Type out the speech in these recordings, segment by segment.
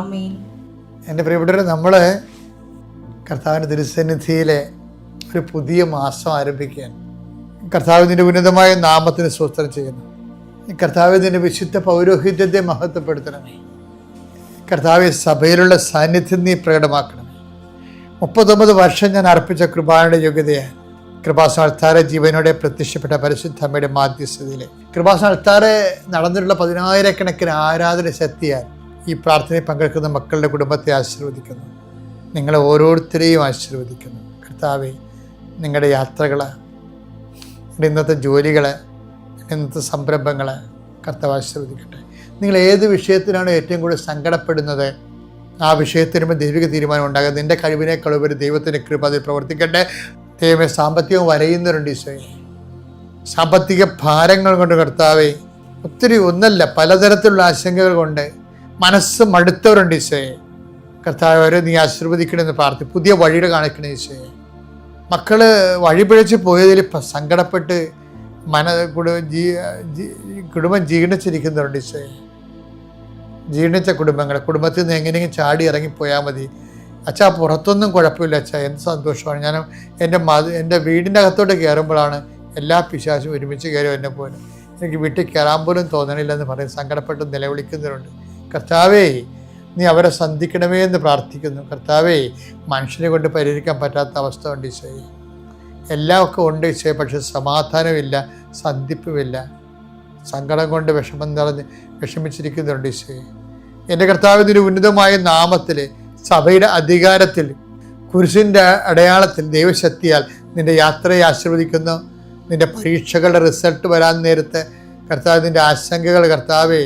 ആമേൻ. എൻ്റെ പ്രിയപ്പെട്ടവരെ, നമ്മൾ കർത്താവിൻ്റെ തിരുസന്നിധിയിലെ ഒരു പുതിയ മാസം ആരംഭിക്കുകയാണ്. കർത്താവിൻ്റെ ഉന്നതമായ നാമത്തിന് സ്തോത്രം ചെയ്യുന്നു. കർത്താവിൻ്റെ വിശുദ്ധ പൗരോഹിത്യത്തെ മഹത്വപ്പെടുത്തണമേ. കർത്താവ് സഭയിലുള്ള സാന്നിധ്യം നീ പ്രകടമാക്കണമേ. 39 വർഷം ഞാൻ അർപ്പിച്ച കൃപാനയുടെ യോഗ്യതയാണ്. കൃപാസനത്താറെ ജീവനോടെ പ്രത്യക്ഷപ്പെട്ട പരിശുദ്ധ അമ്മയുടെ മാധ്യസ്ഥതയിലെ കൃപാസനത്താറെ നടന്നിട്ടുള്ള 10,000-കണക്കിന് ആരാധന ശക്തിയാൽ ഈ പ്രാർത്ഥനയിൽ പങ്കെടുക്കുന്ന മക്കളുടെ കുടുംബത്തെ ആശീർവദിക്കുന്നു. നിങ്ങളെ ഓരോരുത്തരെയും ആശീർവദിക്കുന്നു. കർത്താവെ, നിങ്ങളുടെ യാത്രകൾ, ഇന്നത്തെ ജോലികൾ, ഇന്നത്തെ സംരംഭങ്ങൾ കർത്താവ് ആശീർവദിക്കട്ടെ. നിങ്ങൾ ഏത് വിഷയത്തിലാണ് ഏറ്റവും കൂടുതൽ സങ്കടപ്പെടുന്നത്, ആ വിഷയത്തിനുമ്പോൾ ദൈവിക തീരുമാനം ഉണ്ടാകുക. നിൻ്റെ കഴിവിനേക്കാൾ ഉപരി ദൈവത്തിൻ്റെ കൃപ അതിൽ പ്രവർത്തിക്കട്ടെ. ദൈവമേ, സാമ്പത്തികം വരയുന്നവരുണ്ട് ഈശോയെ. സാമ്പത്തിക ഭാരങ്ങൾ കൊണ്ട് കർത്താവെ, ഒത്തിരി ഒന്നല്ല പലതരത്തിലുള്ള ആശങ്കകൾ കൊണ്ട് മനസ്സ് മടുത്തവരുണ്ട് ഈശോയെ. കർത്താവ് അവരെ നീ ആശീർവദിക്കണമെന്ന് പ്രാർത്ഥി. പുതിയ വഴികൾ കാണിക്കണേ ഈശോയെ. മക്കള് വഴിപിഴച്ച് പോയതിൽ സങ്കടപ്പെട്ട് കുടുംബം ജീർണിച്ചിരിക്കുന്നവരുണ്ട് ഈശോയെ. ജീർണിച്ച കുടുംബത്തിൽ നിന്ന് എങ്ങനെയെങ്കിലും ചാടി ഇറങ്ങിപ്പോയാൽ മതി അച്ഛാ. പുറത്തൊന്നും കുഴപ്പമില്ല അച്ഛാ, എന്ത് സന്തോഷമാണ്. ഞാൻ എൻ്റെ വീടിൻ്റെ അകത്തോട്ട് കയറുമ്പോഴാണ് എല്ലാ പിശാചും ഒരുമിച്ച് കയറി എന്നെ പോലെ. എനിക്ക് വീട്ടിൽ കയറാൻ പോലും തോന്നണില്ലെന്ന് പറയും സങ്കടപ്പെട്ട് നിലവിളിക്കുന്നവരുണ്ട്. കർത്താവേ, നീ അവരെ സന്ധിക്കണമേ എന്ന് പ്രാർത്ഥിക്കുന്നു. കർത്താവേ, മനുഷ്യനെ കൊണ്ട് പരിഹരിക്കാൻ പറ്റാത്ത അവസ്ഥ ഉണ്ട് ഈശോയെ. എല്ലാമൊക്കെ ഉണ്ട് ഈശോയെ, പക്ഷെ സമാധാനമില്ല, സന്ധിപ്പുമില്ല. സങ്കടം കൊണ്ട് വിഷമം നിറഞ്ഞ് വിഷമിച്ചിരിക്കുന്നുണ്ട് ഈശോയെ. എൻ്റെ കർത്താവിൻ്റെ ഉന്നതമായ നാമത്തിൽ, സഭയുടെ അധികാരത്തിൽ, കുരിശിൻ്റെ അടയാളത്തിൽ, ദൈവശക്തിയാൽ നിൻ്റെ യാത്രയെ ആശീർവദിക്കുന്നു. നിൻ്റെ പരീക്ഷകളുടെ റിസൾട്ട് വരാൻ നേരത്തെ കർത്താവ് നിൻ്റെ ആശങ്കകൾ കർത്താവെ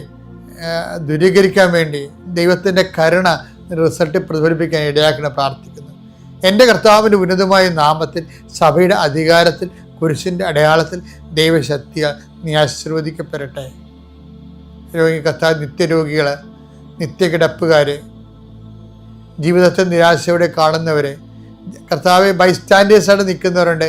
ദൂരീകരിക്കാൻ വേണ്ടി ദൈവത്തിൻ്റെ കരുണ റിസൾട്ട് പ്രതിഫലിപ്പിക്കാൻ ഇടയാക്കണം പ്രാർത്ഥിക്കുന്നു. എൻ്റെ കർത്താവിൻ്റെ ഉന്നതമായ നാമത്തിൽ, സഭയുടെ അധികാരത്തിൽ, കുരിശിൻ്റെ അടയാളത്തിൽ, ദൈവശക്തിയാൽ നീ ആശീർവദിക്കപ്പെടട്ടെ. കർത്താവ് നിത്യരോഗികൾ, നിത്യകിടപ്പുകാർ, ജീവിതത്തെ നിരാശയോടെ കാണുന്നവർ, കർത്താവ് ബൈസ്റ്റാൻഡേഴ്സായിട്ട് നിൽക്കുന്നവരുണ്ട്,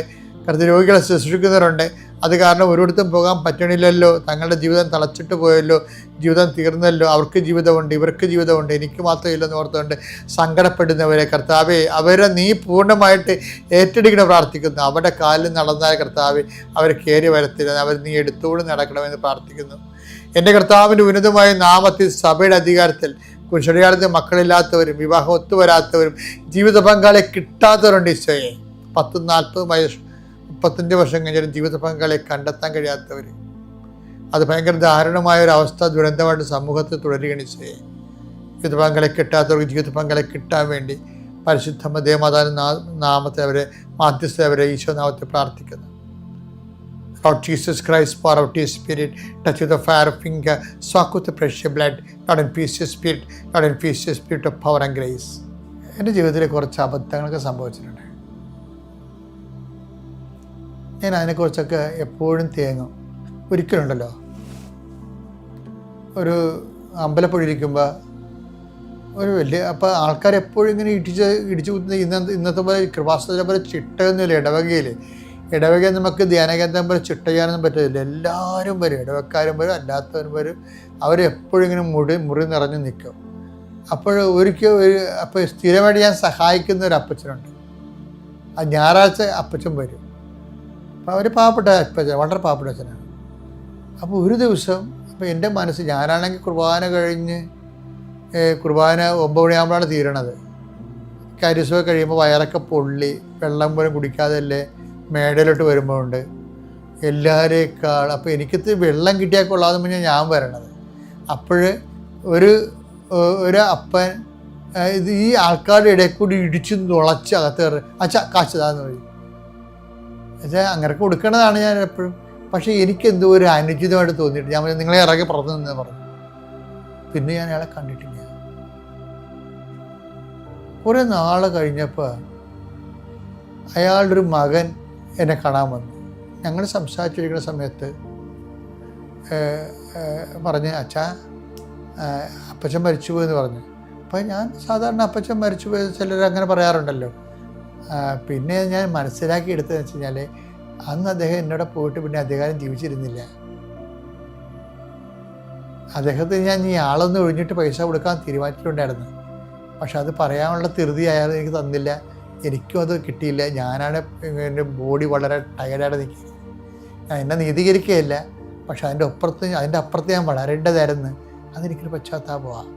രോഗികളെ ശുശ്രൂഷിക്കുന്നവരുണ്ട്. അത് കാരണം ഒരിടത്തും പോകാൻ പറ്റണില്ലല്ലോ, തങ്ങളുടെ ജീവിതം തളച്ചിട്ട് പോയല്ലോ, ജീവിതം തീർന്നല്ലോ, അവർക്ക് ജീവിതമുണ്ട്, ഇവർക്ക് ജീവിതമുണ്ട്, എനിക്ക് മാത്രം ഇല്ലെന്ന് ഓർത്തുകൊണ്ട് സങ്കടപ്പെടുന്നവരെ കർത്താവെ, അവരെ നീ പൂർണ്ണമായിട്ട് ഏറ്റെടുക്കണം പ്രാർത്ഥിക്കുന്നു. അവരുടെ കാലിൽ നടന്നാൽ കർത്താവെ അവർ കയറി വരത്തില്ല, അവർ നീ എടുത്തുകൊണ്ട് നടക്കണമെന്ന് പ്രാർത്ഥിക്കുന്നു. എൻ്റെ കർത്താവിൻ്റെ ഉന്നതമായ നാമത്തിൽ, സഭയുടെ അധികാരത്തിൽ, കുരിശടയാളത്തിൽ മക്കളില്ലാത്തവരും വിവാഹം ഒത്തുവരാത്തവരും ജീവിത പങ്കാളിയെ കിട്ടാത്തവരുണ്ട് ഈശോയെ. 10-40 വയസ്സ് 35 വർഷം കഴിഞ്ഞാലും ജീവിത പങ്കാളിയെ കണ്ടെത്താൻ കഴിയാത്തവർ, അത് ഭയങ്കര ദാരുണമായ ഒരു അവസ്ഥ, ദുരന്തമായിട്ട് സമൂഹത്തിൽ തുടരുകയാണ് ഈശോയെ. ജീവിത പങ്കാളിയെ കിട്ടാത്തവർക്ക് ജീവിത പങ്കാളിയെ കിട്ടാൻ വേണ്ടി പരിശുദ്ധ ദേവമാതാവിൻ്റെ നാമത്തെ അവരെ മാധ്യസ്ഥ അവരെ ഈശോ നാമത്തെ പ്രാർത്ഥിക്കുന്നു. Lord Jesus Christ, pour out your spirit, touch with the fire finger, soak with the precious blood. Lord, infuse your spirit, Lord, infuse your spirit of power and grace. എൻ്റെ ജീവിതത്തിൽ കുറച്ച് അബദ്ധങ്ങളൊക്കെ സംഭവിച്ചിട്ടുണ്ട്. ഞാൻ അതിനെക്കുറിച്ചൊക്കെ എപ്പോഴും തേങ്ങും. ഒരിക്കലുണ്ടല്ലോ, ഒരു അമ്പലപ്പുഴയിരിക്കുമ്പോൾ ഒരു വലിയ, അപ്പോൾ ആൾക്കാരെപ്പോഴും ഇങ്ങനെ ഇടിച്ചു കുത്തുന്ന ഇന്നത്തെ പോലെ കൃപാസന പോലെ ചിട്ടയൊന്നുമില്ല. ഇടവക നമുക്ക് ധ്യാനകേന്ദ്രം പോലെ ചിട്ട ചെയ്യാനൊന്നും പറ്റില്ല. എല്ലാവരും വരും, ഇടവക്കാരും വരും, അല്ലാത്തവരും വരും. അവരെപ്പോഴും ഇങ്ങനെ മുറി നിറഞ്ഞു നിൽക്കും. അപ്പോൾ അപ്പോൾ സ്ഥിരമായിട്ട് ഞാൻ സഹായിക്കുന്ന ഒരു അപ്പച്ചനുണ്ട്. ആ ഞായറാഴ്ച അപ്പച്ചൻ വരും. അപ്പോൾ അവർ പാവപ്പെട്ട അപ്പച്ചൻ, വളരെ പാവപ്പെട്ട അച്ഛനാണ്. അപ്പോൾ ഒരു ദിവസം, അപ്പോൾ എൻ്റെ മനസ്സ്, ഞാനാണെങ്കിൽ കുർബാന കഴിഞ്ഞ് കുർബാന 9 മണിയാകുമ്പോഴാണ് തീരണത്. കരിസൊക്കെ കഴിയുമ്പോൾ വയറൊക്കെ പൊള്ളി, വെള്ളം പോലും കുടിക്കാതല്ലേ മേടയിലോട്ട് വരുമ്പോഴുണ്ട് എല്ലാവരേക്കാൾ. അപ്പോൾ എനിക്കത് വെള്ളം കിട്ടിയാൽ കൊള്ളാതെ ഞാൻ വരണത്. അപ്പോൾ ഒരു അപ്പൻ ഇത് ഈ ആൾക്കാരുടെ ഇടയിൽ കൂടി ഇടിച്ചു തുളച്ച് അകത്ത് കയറി അച്ഛാ കാച്ചതാന്ന് പറയും. അച്ഛാ അങ്ങനെ കൊടുക്കണതാണ് ഞാൻ എപ്പോഴും. പക്ഷേ എനിക്കെന്തോ ഒരു അനുചിതമായിട്ട് തോന്നിയിട്ട് ഞാൻ നിങ്ങളെ ഇറങ്ങി പുറത്തു നിന്ന് പറഞ്ഞു. പിന്നെ ഞാൻ അയാളെ കണ്ടിട്ടില്ല. കുറേ നാൾ കഴിഞ്ഞപ്പോൾ അയാളുടെ ഒരു മകൻ എന്നെ കാണാൻ വന്നു. ഞങ്ങൾ സംസാരിച്ചിരിക്കുന്ന സമയത്ത് പറഞ്ഞ് അച്ഛാ അപ്പച്ചൻ മരിച്ചുപോയെന്ന് പറഞ്ഞു. അപ്പോൾ ഞാൻ സാധാരണ അപ്പച്ചൻ മരിച്ചുപോയ ചിലർ അങ്ങനെ പറയാറുണ്ടല്ലോ. പിന്നെ ഞാൻ മനസ്സിലാക്കി എടുത്തതെന്ന് വെച്ച് കഴിഞ്ഞാൽ, അന്ന് അദ്ദേഹം എന്നോട് പോയിട്ട് പിന്നെ അദ്ദേഹം ജീവിച്ചിരുന്നില്ല. അദ്ദേഹത്തിന് ഞാൻ ഈ ആളൊന്ന് ഒഴിഞ്ഞിട്ട് പൈസ കൊടുക്കാൻ തീരുമാനിച്ചിട്ടുണ്ടായിരുന്നു. പക്ഷെ അത് പറയാനുള്ള ധൃതി അയാൾ എനിക്ക് തന്നില്ല, എനിക്കും അത് കിട്ടിയില്ല. ഞാനാണ് എൻ്റെ ബോഡി വളരെ ടയർഡായിട്ട് നിൽക്കുന്നത്. ഞാൻ എന്നെ നീതീകരിക്കുകയില്ല, പക്ഷെ അതിൻ്റെ അപ്പുറത്ത് ഞാൻ വളരേണ്ടതായിരുന്നു. അതെനിക്കൊരു പശ്ചാത്താപമാണ്.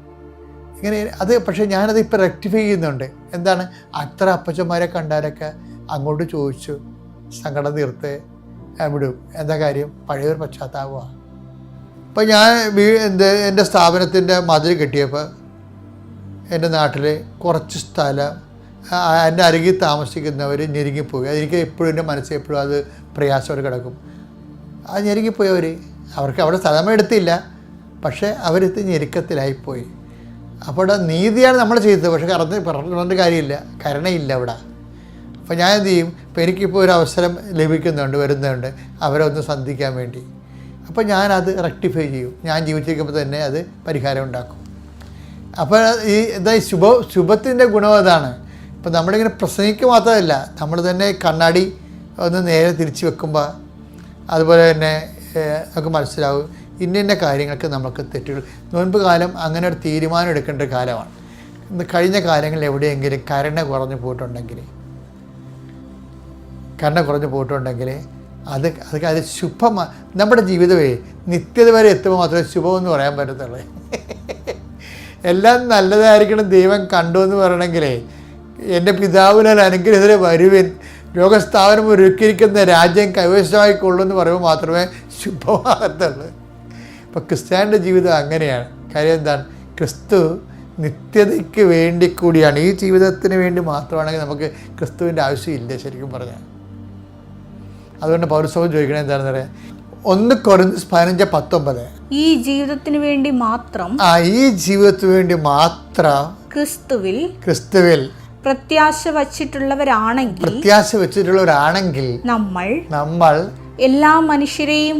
ഇങ്ങനെ അത് പക്ഷേ ഞാനത് ഇപ്പോൾ റെക്ടിഫൈ ചെയ്യുന്നുണ്ട്. എന്താണ്, അത്ര അപ്പച്ചന്മാരെ കണ്ടാലൊക്കെ അങ്ങോട്ട് ചോദിച്ചു സങ്കടം തീർത്ത് വിടും. എന്താ കാര്യം, പഴയൊരു പശ്ചാത്താപമാണ്. ഇപ്പം ഞാൻ എൻ്റെ സ്ഥാപനത്തിൻ്റെ മതിൽ കെട്ടിയപ്പോൾ എൻ്റെ നാട്ടിൽ കുറച്ച് സ്ഥലം എൻ്റെ അരികിൽ താമസിക്കുന്നവർ ഞെരുങ്ങിപ്പോയി. അതെനിക്ക് എപ്പോഴും എൻ്റെ മനസ്സിൽ എപ്പോഴും അത് പ്രയാസമായിട്ട് കിടക്കും. ആ ഞെരുങ്ങിപ്പോയവർ, അവർക്ക് അവിടെ സ്ഥലമെടുത്തില്ല, പക്ഷേ അവരെത്തി ഞെരുക്കത്തിലായിപ്പോയി. അപ്പോൾ നീതിയാണ് നമ്മൾ ചെയ്തത്, പക്ഷേ പറഞ്ഞിട്ട് കാര്യമില്ല, കരുണയില്ല അവിടെ. അപ്പോൾ ഞാൻ എന്ത് ചെയ്യും, ഇപ്പോൾ എനിക്കിപ്പോൾ ഒരു അവസരം വരുന്നുണ്ട് അവരെ ഒന്ന് സന്ധിക്കാൻ വേണ്ടി. അപ്പോൾ ഞാനത് റെക്ടിഫൈ ചെയ്യും. ഞാൻ ജീവിച്ചിരിക്കുമ്പോൾ തന്നെ അത് പരിഹാരം ഉണ്ടാക്കും. അപ്പോൾ ശുഭത്തിൻ്റെ ഗുണം അതാണ്. ഇപ്പം നമ്മളിങ്ങനെ പ്രസംഗിക്കുക മാത്രമല്ല, നമ്മൾ തന്നെ കണ്ണാടി ഒന്ന് നേരെ തിരിച്ച് വെക്കുമ്പോൾ അതുപോലെ തന്നെ നമുക്ക് മനസ്സിലാവും ഇന്ന കാര്യങ്ങൾക്ക് നമുക്ക് തെറ്റുകൾ. നോൻപ് കാലം അങ്ങനെ ഒരു തീരുമാനം എടുക്കേണ്ട ഒരു കാലമാണ്. കഴിഞ്ഞ കാലങ്ങളിൽ എവിടെയെങ്കിലും കരുണ കുറഞ്ഞു പോയിട്ടുണ്ടെങ്കിൽ അത് ശുഭമാണ്. നമ്മുടെ ജീവിതമേ നിത്യത വരെ എത്തുമ്പോൾ മാത്രമേ ശുഭമെന്ന് പറയാൻ പറ്റത്തുള്ളൂ. എല്ലാം നല്ലതായിരിക്കണം ദൈവം കണ്ടു എന്ന് പറയണമെങ്കിലേ, എൻ്റെ പിതാവിനാൽ അനുഗ്രഹത്തിലെ വരുവിൻ, ലോകസ്ഥാപനം ഒരുക്കിയിരിക്കുന്ന രാജ്യം കൈവശമായിക്കൊള്ളൂ പറയുമ്പോൾ മാത്രമേ ശുഭമാകത്തുള്ളൂ. ഇപ്പോൾ ക്രിസ്ത്യാനിയുടെ ജീവിതം അങ്ങനെയാണ്. കാര്യം എന്താണ്, ക്രിസ്തു നിത്യതയ്ക്ക് വേണ്ടി കൂടിയാണ്. ഈ ജീവിതത്തിന് വേണ്ടി മാത്രമാണെങ്കിൽ നമുക്ക് ക്രിസ്തുവിൻ്റെ ആവശ്യമില്ല ശരിക്കും പറഞ്ഞാൽ. അതുകൊണ്ട് പൗരസ്ത്യം ചോദിക്കണേ എന്താണെന്ന് പറയാം, 1 കൊരിന്ത്യർ 15:19 ഈ ജീവിതത്തിന് വേണ്ടി മാത്രം ഈ ജീവിതത്തിന് വേണ്ടി മാത്രം ക്രിസ്തുവിൽ പ്രത്യാശ വച്ചിട്ടുള്ളവരാണെങ്കിൽ നമ്മൾ എല്ലാ മനുഷ്യരെയും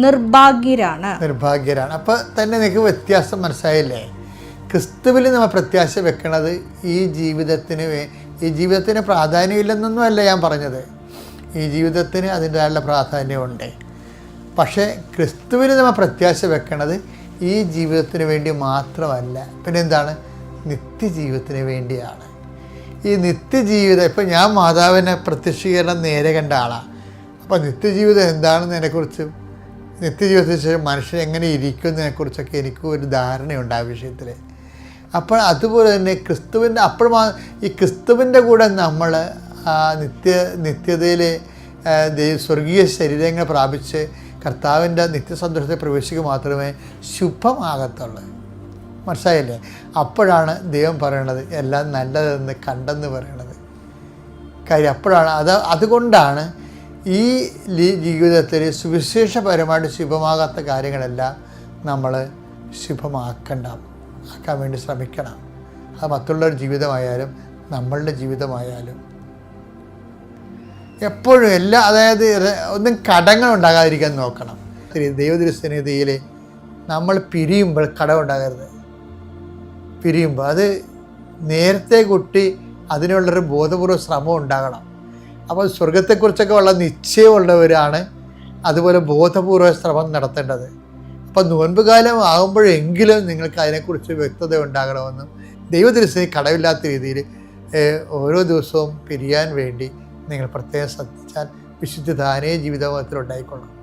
നിർഭാഗ്യരാണ്. അപ്പൊ തന്നെ നിങ്ങൾക്ക് വ്യത്യാസം മനസ്സിലായില്ലേ? ക്രിസ്തുവിൽ നമ്മൾ പ്രത്യാശ വെക്കണത് ഈ ജീവിതത്തിന് പ്രാധാന്യമില്ലെന്നൊന്നുമല്ല ഞാൻ പറഞ്ഞത്. ഈ ജീവിതത്തിന് അതിൻ്റെതായുള്ള പ്രാധാന്യമുണ്ട്. പക്ഷേ ക്രിസ്തുവിൽ നമ്മൾ പ്രത്യാശ വെക്കണത് ഈ ജീവിതത്തിന് വേണ്ടി മാത്രമല്ല, പിന്നെ എന്താണ്, നിത്യജീവിതത്തിന് വേണ്ടിയാണ്. ഈ നിത്യജീവിതം, ഇപ്പം ഞാൻ മാതാവിനെ പ്രത്യക്ഷീകരണം നേരെ കണ്ട ആളാണ്. അപ്പോൾ നിത്യജീവിതം എന്താണെന്ന് അതിനെക്കുറിച്ച്, നിത്യജീവിതത്തിന് ശേഷം മനുഷ്യൻ എങ്ങനെ ഇരിക്കുന്നതിനെക്കുറിച്ചൊക്കെ എനിക്കും ഒരു ധാരണയുണ്ട് ആ വിഷയത്തിൽ. അപ്പോൾ അതുപോലെ തന്നെ ഈ ക്രിസ്തുവിൻ്റെ കൂടെ നമ്മൾ നിത്യതയിൽ സ്വർഗീയ ശരീരങ്ങൾ പ്രാപിച്ച് കർത്താവിൻ്റെ നിത്യസന്തോഷത്തെ പ്രവേശിക്കുക മാത്രമേ ശുഭമാകത്തുള്ളൂ. മനസ്സിലായില്ലേ? അപ്പോഴാണ് ദൈവം പറയണത് എല്ലാം നല്ലതെന്ന് കണ്ടെന്ന് പറയണത്. കാര്യം അപ്പോഴാണ് അതുകൊണ്ടാണ് ഈ ജീവിതത്തിൽ സുവിശേഷപരമായിട്ട് ശുഭമാകാത്ത കാര്യങ്ങളെല്ലാം നമ്മൾ ആക്കാൻ വേണ്ടി ശ്രമിക്കണം. അത് മറ്റുള്ളവരുടെ ജീവിതമായാലും നമ്മളുടെ ജീവിതമായാലും എപ്പോഴും അതായത് ഒന്നും കടങ്ങൾ ഉണ്ടാകാതിരിക്കാൻ നോക്കണം. ദൈവദൃശ്യനിധിയിൽ നമ്മൾ പിരിയുമ്പോൾ കടമുണ്ടാകരുത്. പിരിയുമ്പോൾ അത് നേരത്തെ കുട്ടി അതിനുള്ളൊരു ബോധപൂർവ്വ ശ്രമം ഉണ്ടാകണം. അപ്പോൾ സ്വർഗത്തെക്കുറിച്ചൊക്കെ ഉള്ള നിശ്ചയമുള്ളവരാണ് അതുപോലെ ബോധപൂർവ്വ ശ്രമം നടത്തേണ്ടത്. അപ്പോൾ നോൻപ് കാലം ആകുമ്പോഴെങ്കിലും നിങ്ങൾക്ക് അതിനെക്കുറിച്ച് വ്യക്തത ഉണ്ടാകണമെന്നും ദൈവദൃശ്യന് കടവില്ലാത്ത രീതിയിൽ ഓരോ ദിവസവും പിരിയാൻ വേണ്ടി നിങ്ങൾ പ്രത്യേകം ശ്രദ്ധിച്ചാൽ വിശുദ്ധ താനേ ജീവിതത്തിൽ ഉണ്ടായിക്കൊള്ളണം.